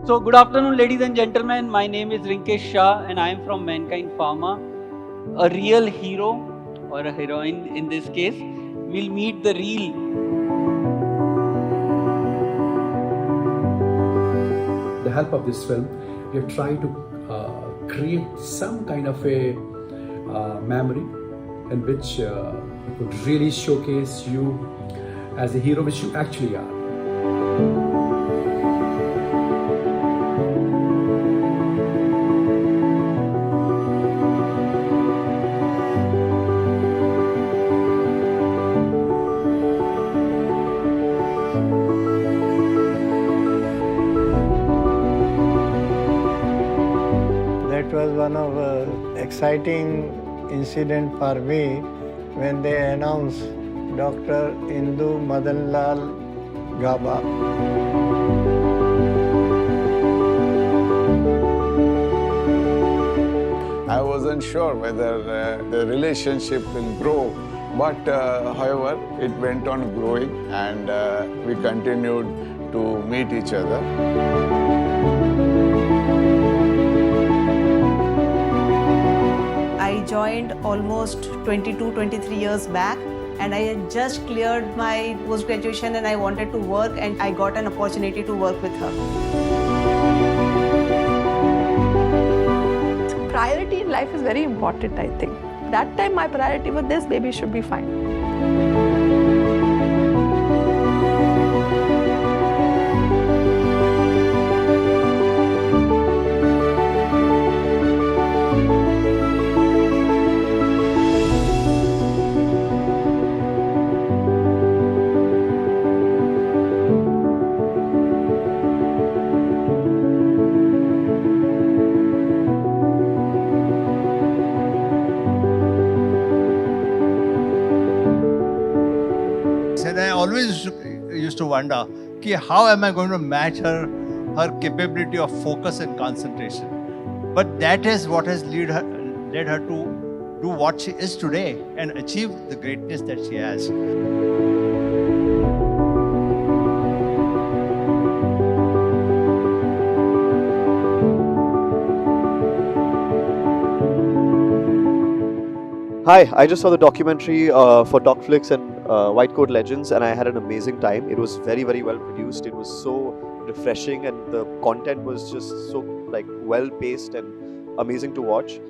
So, good afternoon, ladies and gentlemen. My name is Rinkesh Shah, and I am from Mankind Pharma. A real hero or a heroine in this case will meet the real. The help of this film, we have tried to create some kind of a memory in which it would really showcase you as a hero which you actually are. That was one of exciting incident for me when they announced Dr. Indu Madanlal Gaba. I wasn't sure whether the relationship will grow, but however, it went on growing and we continued to meet each other. I joined almost 22-23 years back, and I had just cleared my post-graduation and I wanted to work, and I got an opportunity to work with her. Priority in life is very important, I think. That time my priority was this baby should be fine. And I always used to wonder, how am I going to match her capability of focus and concentration? But that is what has led her to do what she is today and achieve the greatness that she has. Hi, I just saw the documentary for Docflix and White Coat Legends, and I had an amazing time. It was very, very well produced. It was so refreshing, and the content was just so well paced and amazing to watch.